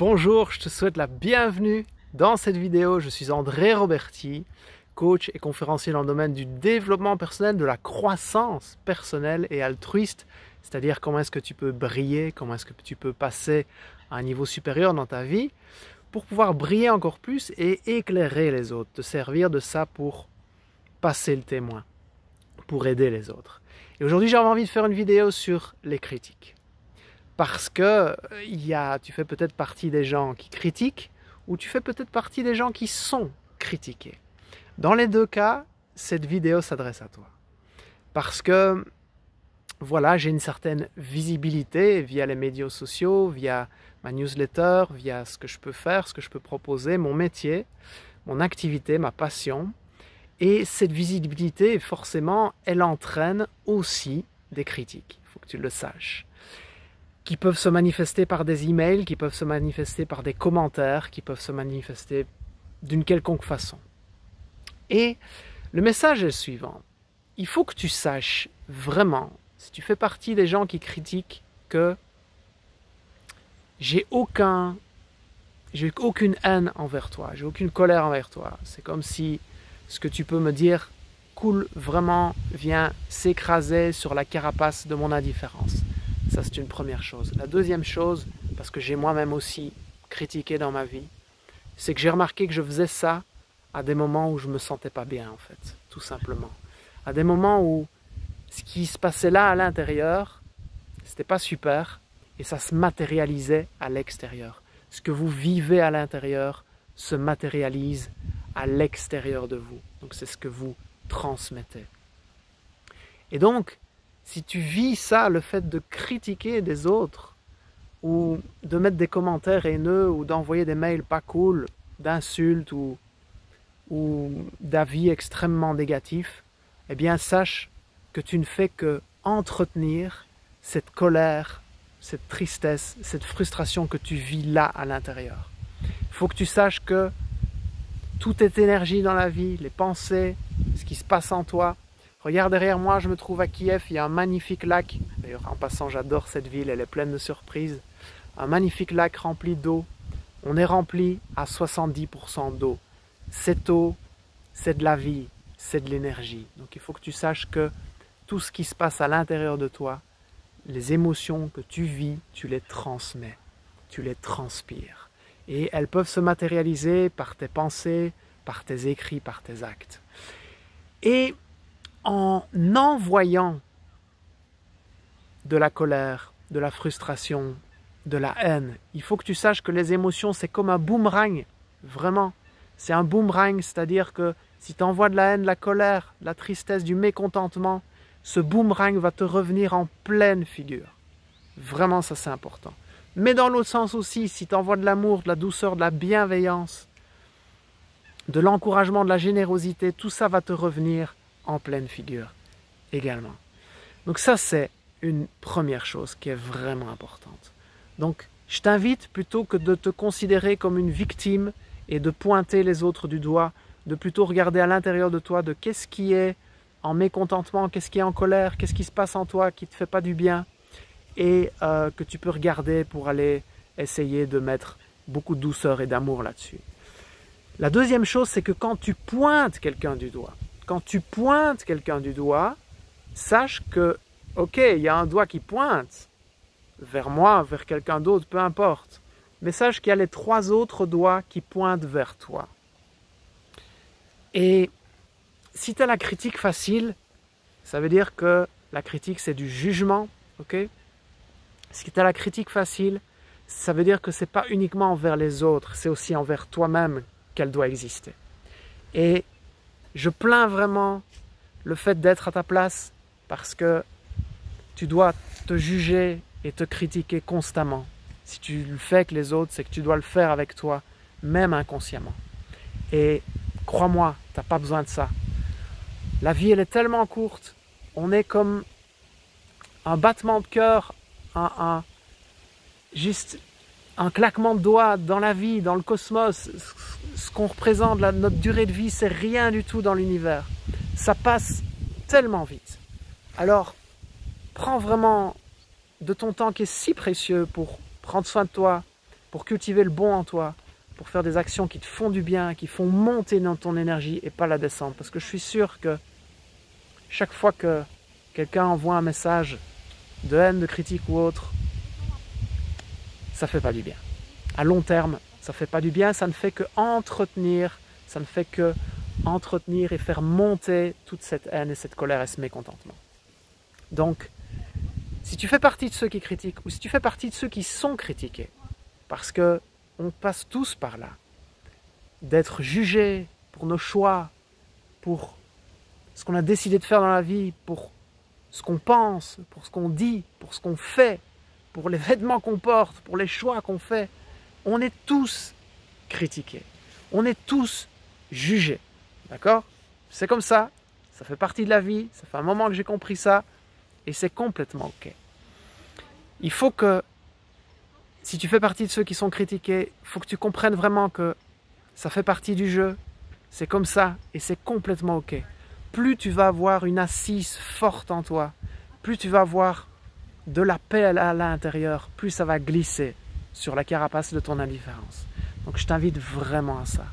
Bonjour, je te souhaite la bienvenue dans cette vidéo. Je suis André Roberti, coach et conférencier dans le domaine du développement personnel, de la croissance personnelle et altruiste. C'est-à-dire comment est-ce que tu peux briller, comment est-ce que tu peux passer à un niveau supérieur dans ta vie pour pouvoir briller encore plus et éclairer les autres, te servir de ça pour passer le témoin, pour aider les autres. Et aujourd'hui, j'avais envie de faire une vidéo sur les critiques. Parce que tu fais peut-être partie des gens qui critiquent ou tu fais peut-être partie des gens qui sont critiqués. Dans les deux cas, cette vidéo s'adresse à toi. Parce que, voilà, j'ai une certaine visibilité via les médias sociaux, via ma newsletter, via ce que je peux faire, ce que je peux proposer, mon métier, mon activité, ma passion. Et cette visibilité, forcément, elle entraîne aussi des critiques. Il faut que tu le saches. Qui peuvent se manifester par des emails, qui peuvent se manifester par des commentaires, qui peuvent se manifester d'une quelconque façon. Et le message est le suivant. Il faut que tu saches vraiment, si tu fais partie des gens qui critiquent, que j'ai aucune haine envers toi, j'ai aucune colère envers toi. C'est comme si ce que tu peux me dire coule vraiment, vient s'écraser sur la carapace de mon indifférence. Ça, c'est une première chose. La deuxième chose, parce que j'ai moi-même aussi critiqué dans ma vie, c'est que j'ai remarqué que je faisais ça à des moments où je ne me sentais pas bien, en fait, tout simplement. À des moments où ce qui se passait là à l'intérieur, c'était pas super, et ça se matérialisait à l'extérieur. Ce que vous vivez à l'intérieur se matérialise à l'extérieur de vous. Donc, c'est ce que vous transmettez. Et donc, si tu vis ça, le fait de critiquer des autres, ou de mettre des commentaires haineux, ou d'envoyer des mails pas cool, d'insultes, ou d'avis extrêmement négatifs, eh bien sache que tu ne fais que entretenir cette colère, cette tristesse, cette frustration que tu vis là à l'intérieur. Il faut que tu saches que tout est énergie dans la vie, les pensées, ce qui se passe en toi. Regarde derrière moi, je me trouve à Kiev, il y a un magnifique lac. D'ailleurs, en passant, j'adore cette ville, elle est pleine de surprises. Un magnifique lac rempli d'eau. On est rempli à 70% d'eau. Cette eau, c'est de la vie, c'est de l'énergie. Donc il faut que tu saches que tout ce qui se passe à l'intérieur de toi, les émotions que tu vis, tu les transmets, tu les transpires. Et elles peuvent se matérialiser par tes pensées, par tes écrits, par tes actes. Et en envoyant de la colère, de la frustration, de la haine, il faut que tu saches que les émotions, c'est comme un boomerang, vraiment. C'est un boomerang, c'est-à-dire que si tu envoies de la haine, de la colère, de la tristesse, du mécontentement, ce boomerang va te revenir en pleine figure. Vraiment, ça c'est important. Mais dans l'autre sens aussi, si tu envoies de l'amour, de la douceur, de la bienveillance, de l'encouragement, de la générosité, tout ça va te revenir en pleine figure également. Donc ça, c'est une première chose qui est vraiment importante. Donc, je t'invite plutôt que de te considérer comme une victime et de pointer les autres du doigt, de plutôt regarder à l'intérieur de toi de qu'est-ce qui est en mécontentement, qu'est-ce qui est en colère, qu'est-ce qui se passe en toi qui ne te fait pas du bien et que tu peux regarder pour aller essayer de mettre beaucoup de douceur et d'amour là-dessus. La deuxième chose, c'est que quand tu pointes quelqu'un du doigt, sache que, ok, il y a un doigt qui pointe vers moi, vers quelqu'un d'autre, peu importe. Mais sache qu'il y a les 3 autres doigts qui pointent vers toi. Et si tu as la critique facile, ça veut dire que la critique c'est du jugement, ok? Si tu as la critique facile, ça veut dire que ce n'est pas uniquement envers les autres, c'est aussi envers toi-même qu'elle doit exister. Et je plains vraiment le fait d'être à ta place parce que tu dois te juger et te critiquer constamment. Si tu le fais avec les autres, c'est que tu dois le faire avec toi, même inconsciemment. Et crois-moi, tu n'as pas besoin de ça. La vie, elle est tellement courte. On est comme un battement de cœur, juste un claquement de doigts dans la vie, dans le cosmos. Ce qu'on représente, notre durée de vie, c'est rien du tout dans l'univers. Ça passe tellement vite. Alors, prends vraiment de ton temps qui est si précieux pour prendre soin de toi, pour cultiver le bon en toi, pour faire des actions qui te font du bien, qui font monter dans ton énergie et pas la descendre. Parce que je suis sûr que chaque fois que quelqu'un envoie un message de haine, de critique ou autre, ça ne fait pas du bien. À long terme, ça ne fait pas du bien, ça ne fait que entretenir, et faire monter toute cette haine et cette colère et ce mécontentement. Donc, si tu fais partie de ceux qui critiquent ou si tu fais partie de ceux qui sont critiqués, parce que on passe tous par là, d'être jugés pour nos choix, pour ce qu'on a décidé de faire dans la vie, pour ce qu'on pense, pour ce qu'on dit, pour ce qu'on fait, pour les vêtements qu'on porte, pour les choix qu'on fait. On est tous critiqués. On est tous jugés. D'accord? C'est comme ça fait partie de la vie, ça fait un moment que j'ai compris ça, et c'est complètement ok. Il faut que, si tu fais partie de ceux qui sont critiqués, il faut que tu comprennes vraiment que ça fait partie du jeu, c'est comme ça, et c'est complètement ok. Plus tu vas avoir une assise forte en toi, plus tu vas avoir de la paix à l'intérieur, plus ça va glisser sur la carapace de ton indifférence. Donc je t'invite vraiment à ça.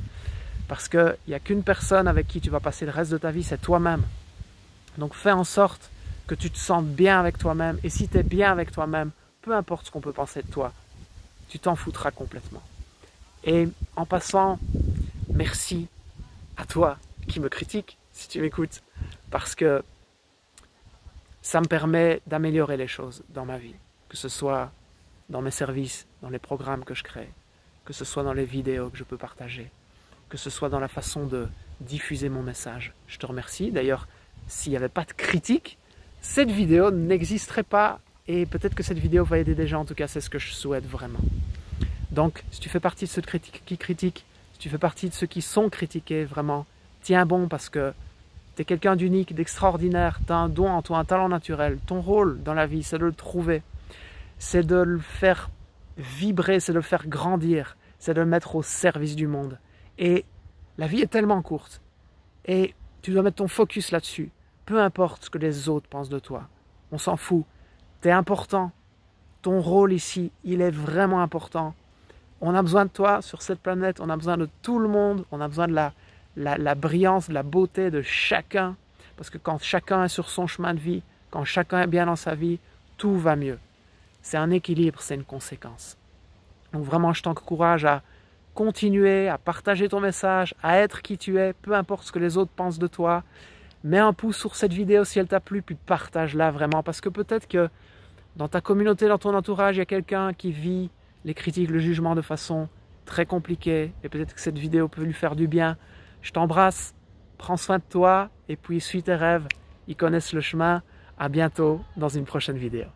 Parce qu'il n'y a qu'une personne avec qui tu vas passer le reste de ta vie, c'est toi-même. Donc fais en sorte que tu te sentes bien avec toi-même. Et si tu es bien avec toi-même, peu importe ce qu'on peut penser de toi, tu t'en foutras complètement. Et en passant, merci à toi qui me critique, si tu m'écoutes, parce que ça me permet d'améliorer les choses dans ma vie, que ce soit dans mes services, dans les programmes que je crée, que ce soit dans les vidéos que je peux partager, que ce soit dans la façon de diffuser mon message. Je te remercie. D'ailleurs, s'il n'y avait pas de critique, cette vidéo n'existerait pas et peut-être que cette vidéo va aider des gens. En tout cas, c'est ce que je souhaite vraiment. Donc, si tu fais partie de ceux qui critiquent, si tu fais partie de ceux qui sont critiqués, vraiment, tiens bon parce que tu es quelqu'un d'unique, d'extraordinaire, tu as un don en toi, un talent naturel. Ton rôle dans la vie, c'est de le trouver, c'est de le faire vibrer, c'est de le faire grandir, c'est de le mettre au service du monde. Et la vie est tellement courte et tu dois mettre ton focus là-dessus. Peu importe ce que les autres pensent de toi, on s'en fout. Tu es important. Ton rôle ici, il est vraiment important. On a besoin de toi sur cette planète, on a besoin de tout le monde, on a besoin de la brillance, de la beauté de chacun. Parce que quand chacun est sur son chemin de vie, quand chacun est bien dans sa vie, tout va mieux. C'est un équilibre, c'est une conséquence. Donc vraiment, je t'encourage à continuer, à partager ton message, à être qui tu es, peu importe ce que les autres pensent de toi. Mets un pouce sur cette vidéo si elle t'a plu, puis partage-la vraiment. Parce que peut-être que dans ta communauté, dans ton entourage, il y a quelqu'un qui vit les critiques, le jugement de façon très compliquée. Et peut-être que cette vidéo peut lui faire du bien. Je t'embrasse, prends soin de toi, et puis suis tes rêves. Ils connaissent le chemin. À bientôt dans une prochaine vidéo.